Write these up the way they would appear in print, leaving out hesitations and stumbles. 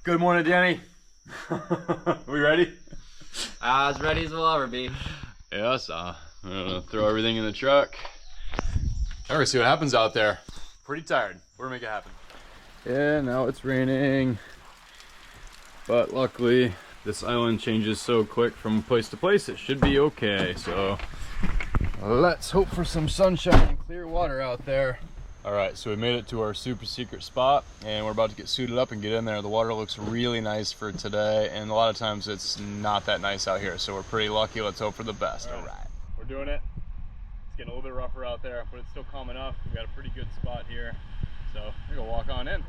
Good morning, Danny. We ready? As ready as we'll ever be. Yes, I'm gonna throw everything in the truck. All right, see what happens out there. Pretty tired. We're gonna make it happen. Yeah, now it's raining. But luckily, this island changes so quick from place to place, it should be okay. So let's hope for some sunshine and clear water out there. All right, so we made it to our super secret spot and we're about to get suited up and get in there. The water looks really nice for today, and a lot of times it's not that nice out here, so we're pretty lucky. Let's hope for the best. All right, we're doing it. It's getting a little bit rougher out there, but it's still calm enough. We've got a pretty good spot here, so we're gonna walk on in.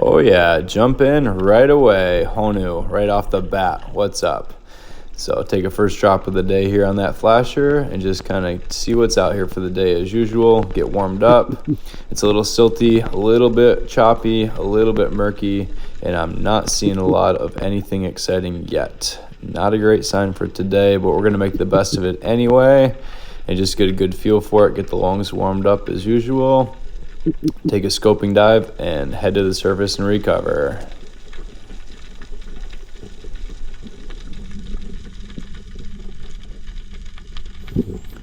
Oh yeah, jump in right away. Honu, right off the bat. What's up? So take a first drop of the day here on that flasher and just kind of see what's out here for the day as usual. Get warmed up. It's a little silty, a little bit choppy, a little bit murky, and I'm not seeing a lot of anything exciting yet. Not a great sign for today, but we're going to make the best of it anyway and just get a good feel for it. Get the lungs warmed up as usual. Take a scoping dive and head to the surface and recover.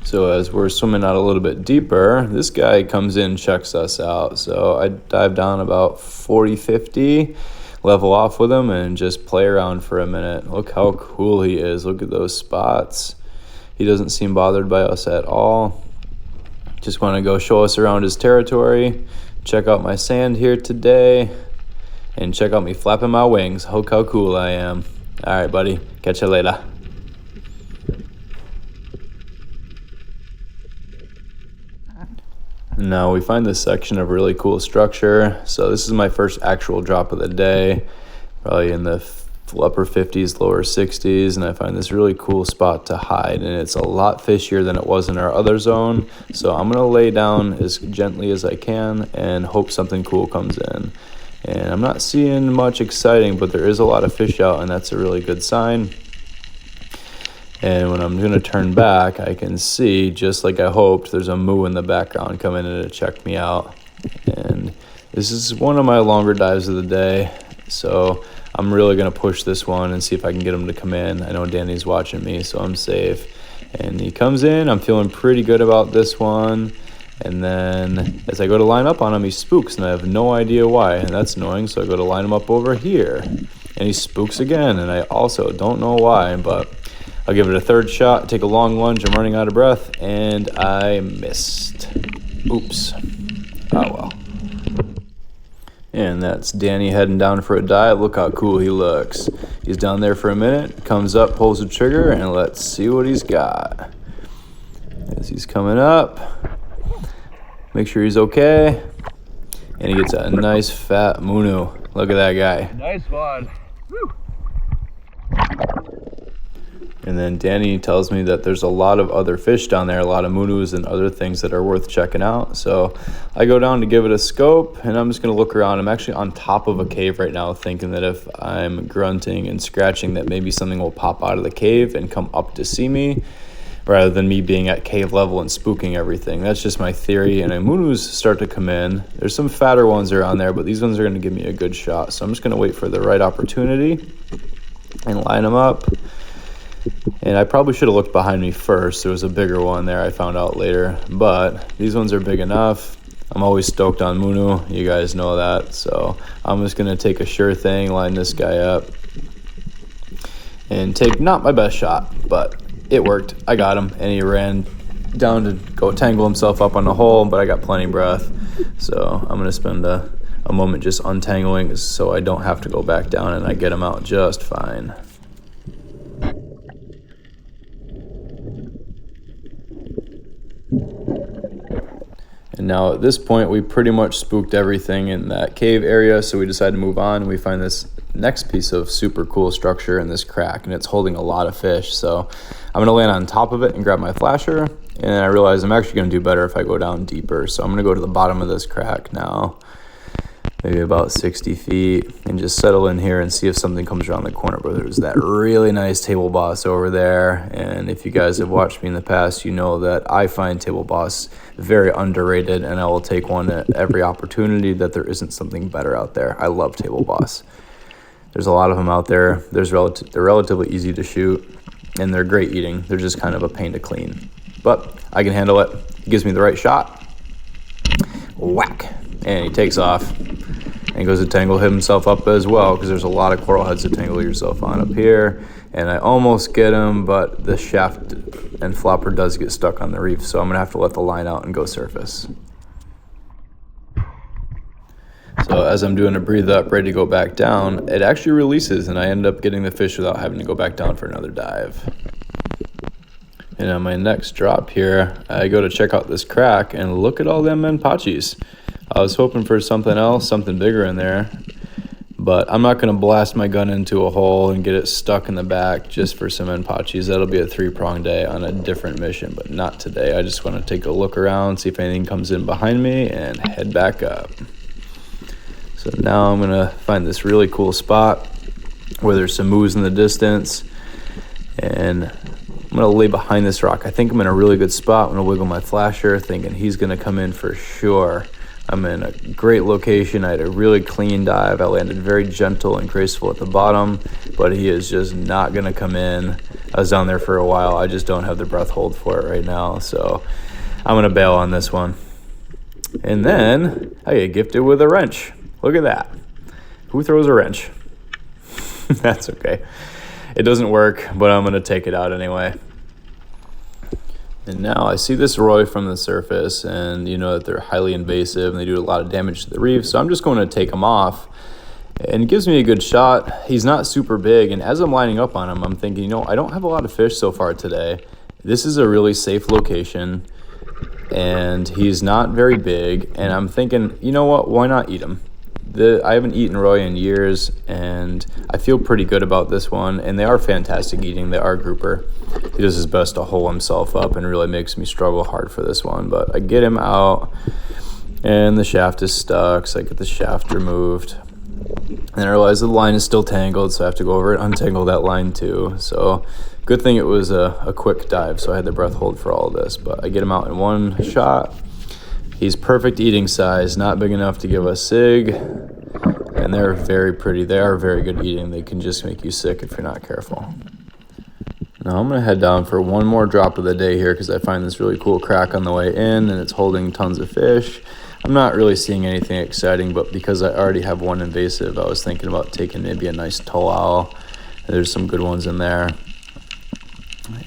So as we're swimming out a little bit deeper, this guy comes in, checks us out. So I dive down about 40, 50, level off with him and just play around for a minute. Look how cool he is. Look at those spots. He doesn't seem bothered by us at all. Just want to go show us around his territory, check out my sand here today, and check out me flapping my wings. Look how cool I am. All right, buddy. Catch you later. Now we find this section of really cool structure. So this is my first actual drop of the day, probably in the upper 50s, lower 60s, and I find this really cool spot to hide, and it's a lot fishier than it was in our other zone. So I'm gonna lay down as gently as I can and hope something cool comes in. And I'm not seeing much exciting, but there is a lot of fish out, and that's a really good sign. And when I'm gonna turn back, I can see, just like I hoped, there's a moo in the background coming in to check me out. And this is one of my longer dives of the day, so I'm really gonna push this one and see if I can get him to come in. I know Danny's watching me, so I'm safe. And he comes in, I'm feeling pretty good about this one. And then as I go to line up on him, he spooks, and I have no idea why, and that's annoying. So I go to line him up over here, and he spooks again, and I also don't know why, but I'll give it a third shot, take a long lunge. I'm running out of breath, and I missed. Oops. Oh well. And that's Danny heading down for a dive. Look how cool he looks. He's down there for a minute, comes up, pulls the trigger, and let's see what he's got. As he's coming up, make sure he's okay. And he gets a nice fat munu. Look at that guy. Nice one. Woo. And then Danny tells me that there's a lot of other fish down there, a lot of munus and other things that are worth checking out. So I go down to give it a scope, and I'm just going to look around. I'm actually on top of a cave right now, thinking that if I'm grunting and scratching, that maybe something will pop out of the cave and come up to see me, rather than me being at cave level and spooking everything. That's just my theory. And munus start to come in. There's some fatter ones around there, but these ones are going to give me a good shot. So I'm just going to wait for the right opportunity and line them up. And I probably should have looked behind me first. There was a bigger one there, I found out later. But these ones are big enough. I'm always stoked on munu. You guys know that. So I'm just going to take a sure thing, line this guy up, and take not my best shot, but it worked. I got him, and he ran down to go tangle himself up on the hole, but I got plenty of breath. So I'm going to spend a moment just untangling so I don't have to go back down, and I get him out just fine. And now at this point, we pretty much spooked everything in that cave area, so we decided to move on. And we find this next piece of super cool structure in this crack, and it's holding a lot of fish. So I'm going to land on top of it and grab my flasher, and I realize I'm actually going to do better if I go down deeper. So I'm going to go to the bottom of this crack now. maybe about 60 feet, and just settle in here and see if something comes around the corner. But there's that really nice table boss over there, and if you guys have watched me in the past, you know that I find table boss very underrated, and I will take one at every opportunity that there isn't something better out there. I love table boss. There's a lot of them out there. They're relatively easy to shoot, and they're great eating. They're just kind of a pain to clean, but I can handle it. It gives me the right shot. Whack, and he takes off and goes to tangle himself up as well, because there's a lot of coral heads to tangle yourself on up here. And I almost get him, but the shaft and flopper does get stuck on the reef, so I'm gonna have to let the line out and go surface. So as I'm doing a breathe up, ready to go back down, it actually releases, and I end up getting the fish without having to go back down for another dive. And on my next drop here, I go to check out this crack, and look at all them menpachis. I was hoping for something else, something bigger in there, but I'm not going to blast my gun into a hole and get it stuck in the back just for some menpachis. That'll be a 3-prong day on a different mission, but not today. I just want to take a look around, see if anything comes in behind me, and head back up. So now I'm going to find this really cool spot where there's some moose in the distance, and I'm going to lay behind this rock. I think I'm in a really good spot. I'm going to wiggle my flasher, thinking he's going to come in for sure. I'm in a great location. I had a really clean dive. I landed very gentle and graceful at the bottom, but he is just not going to come in. I was down there for a while. I just don't have the breath hold for it right now, so I'm going to bail on this one. And then I get gifted with a wrench. Look at that. Who throws a wrench? That's okay. It doesn't work, but I'm going to take it out anyway. And now I see this Roy from the surface, and you know that they're highly invasive and they do a lot of damage to the reef, so I'm just going to take him off, and it gives me a good shot. He's not super big, and as I'm lining up on him, I'm thinking, you know, I don't have a lot of fish so far today. This is a really safe location, and he's not very big, and I'm thinking, you know what, why not eat him? I haven't eaten Roy in years, and I feel pretty good about this one, and they are fantastic eating. They are grouper. He does his best to hole himself up and really makes me struggle hard for this one, but I get him out, and the shaft is stuck, so I get the shaft removed. And I realize the line is still tangled, so I have to go over and untangle that line too. So good thing it was a quick dive, so I had the breath hold for all of this, but I get him out in one shot. He's perfect eating size, not big enough to give a sig, and they're very pretty. They are very good eating. They can just make you sick if you're not careful. Now I'm going to head down for one more drop of the day here, because I find this really cool crack on the way in, and it's holding tons of fish. I'm not really seeing anything exciting, but because I already have one invasive, I was thinking about taking maybe a nice tow owl. There's some good ones in there.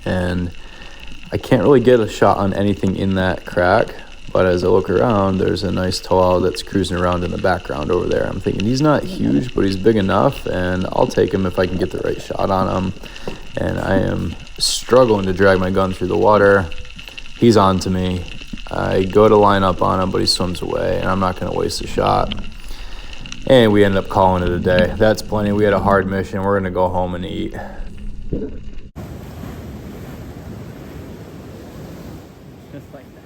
And I can't really get a shot on anything in that crack, but as I look around, there's a nice tow owl that's cruising around in the background over there. I'm thinking he's not huge, but he's big enough, and I'll take him if I can get the right shot on him. And I am struggling to drag my gun through the water. He's on to me. I go to line up on him, but he swims away, and I'm not going to waste a shot. And we end up calling it a day. That's plenty. We had a hard mission. We're going to go home and eat. Just like that.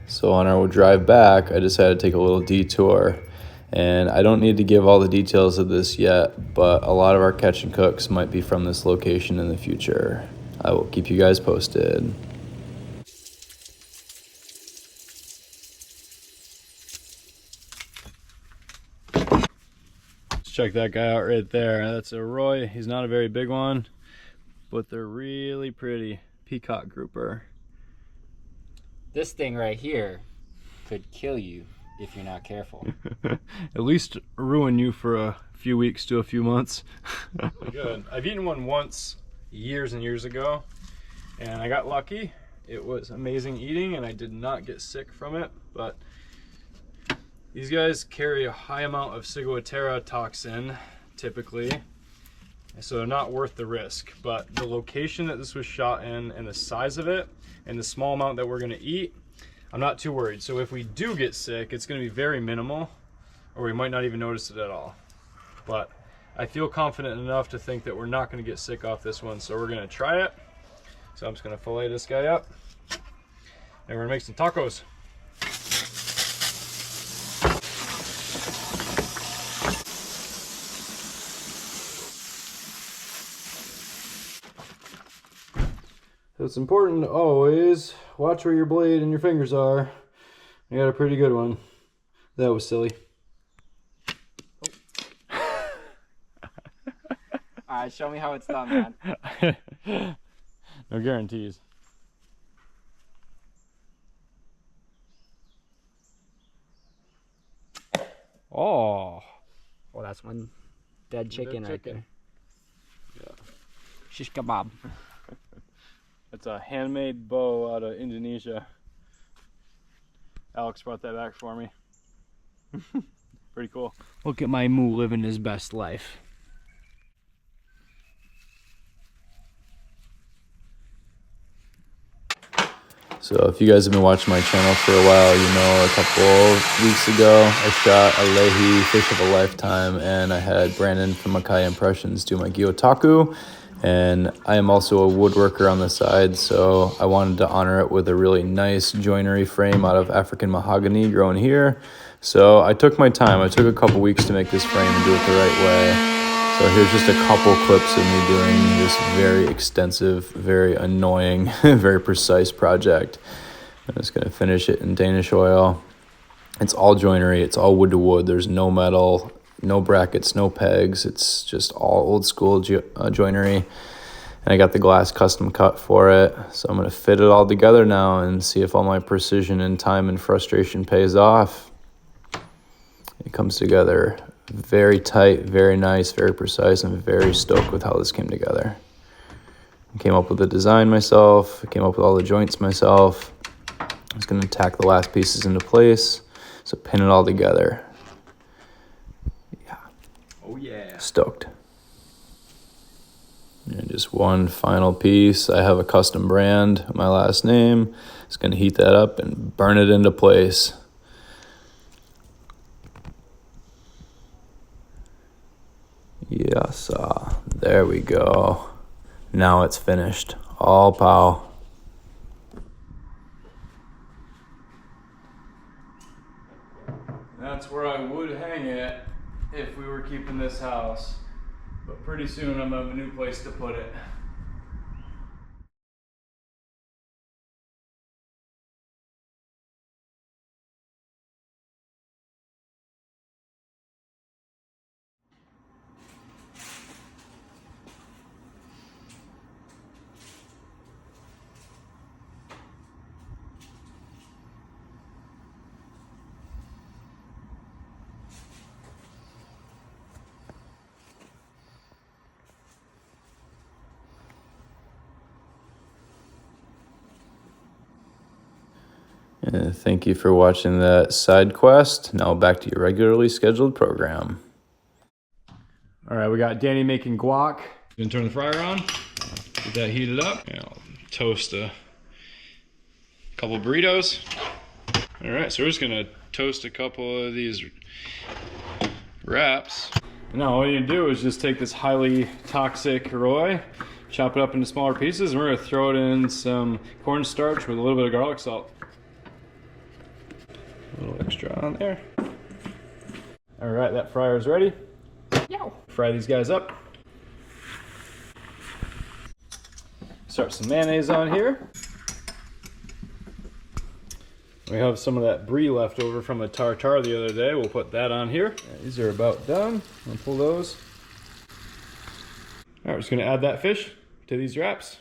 So on our drive back, I decided to take a little detour, and I don't need to give all the details of this yet, but a lot of our catch and cooks might be from this location in the future. I will keep you guys posted. Let's check that guy out right there. That's a Roy. He's not a very big one, but they're really pretty. Peacock grouper. This thing right here could kill you if you're not careful. At least ruin you for a few weeks to a few months. Good. I've eaten one once years and years ago, and I got lucky. It was amazing eating, and I did not get sick from it, but these guys carry a high amount of ciguatera toxin, typically, so they're not worth the risk. But the location that this was shot in and the size of it and the small amount that we're gonna eat, I'm not too worried. So if we do get sick, it's gonna be very minimal, or we might not even notice it at all. But I feel confident enough to think that we're not going to get sick off this one, so we're going to try it. So I'm just going to fillet this guy up, and we're going to make some tacos. So it's important to always watch where your blade and your fingers are. I got a pretty good one. That was silly. Alright, show me how it's done, man. No guarantees. Oh. Well, that's one dead chicken right there. Yeah. Shish kebab. It's a handmade bow out of Indonesia. Alex brought that back for me. Pretty cool. Look at my moo living his best life. So if you guys have been watching my channel for a while, you know a couple of weeks ago I shot a Leahy fish of a lifetime, and I had Brandon from Makai Impressions do my gyotaku. And I am also a woodworker on the side, so I wanted to honor it with a really nice joinery frame out of African mahogany grown here. So I took my time. I took a couple weeks to make this frame and do it the right way. So here's just a couple clips of me doing this very extensive, very annoying, very precise project. I'm just gonna finish it in Danish oil. It's all joinery, it's all wood to wood. There's no metal, no brackets, no pegs. It's just all old school joinery. And I got the glass custom cut for it. So I'm gonna fit it all together now and see if all my precision and time and frustration pays off. It comes together very tight, very nice, very precise. I'm very stoked with how this came together. I came up with the design myself. I came up with all the joints myself. I was gonna tack the last pieces into place. So pin it all together. Yeah. Oh yeah. Stoked. And just one final piece. I have a custom brand, my last name. Just gonna heat that up and burn it into place. Yes, there we go. Now it's finished. All pow. That's where I would hang it if we were keeping this house. But pretty soon I'm gonna have a new place to put it. And thank you for watching that side quest. Now back to your regularly scheduled program. All right, we got Danny making guac. Gonna turn the fryer on, get that heated up. And I'll toast a couple burritos. All right, so we're just gonna toast a couple of these wraps. Now all you do is just take this highly toxic roy, chop it up into smaller pieces, and we're gonna throw it in some cornstarch with a little bit of garlic salt. A little extra on there. All right, that fryer is ready. Yo. Fry these guys up. Start some mayonnaise on here. We have some of that brie left over from a tartare the other day. We'll put that on here. These are about done. I'll pull those. All right, we're just gonna add that fish to these wraps.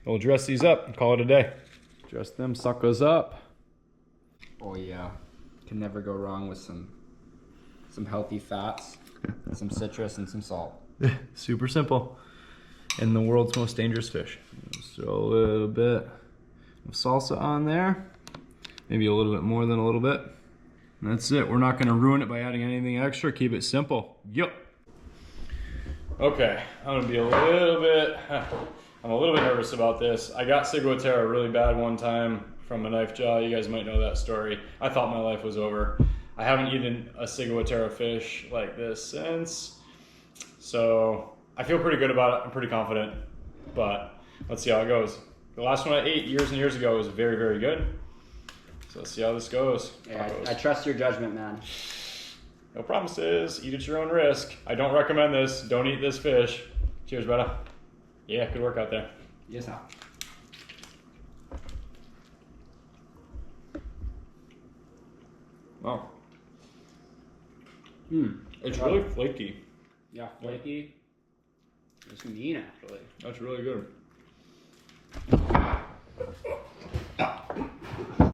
And we'll dress these up and call it a day. Dress them suckers up. Oh yeah. Can never go wrong with some healthy fats, some citrus, and some salt. Super simple. And the world's most dangerous fish. Just throw a little bit of salsa on there. Maybe a little bit more than a little bit. And that's it. We're not gonna ruin it by adding anything extra. Keep it simple. Yep. Okay, I'm gonna be I'm a little bit nervous about this. I got ciguatera really bad one time from a knife jaw. You guys might know that story. I thought my life was over. I haven't eaten a ciguatera fish like this since So I feel pretty good about it. I'm pretty confident, but let's see how it goes. The last one I ate years and years ago was very, very good. So let's see how this goes. Yeah, I trust your judgment, man. No promises. Eat at your own risk. I don't recommend this. Don't eat this fish. Cheers, brother. Yeah, good work out there. Yes, sir. Wow. Hmm. It's really flaky. Yeah, flaky. It's mean, actually. That's really good.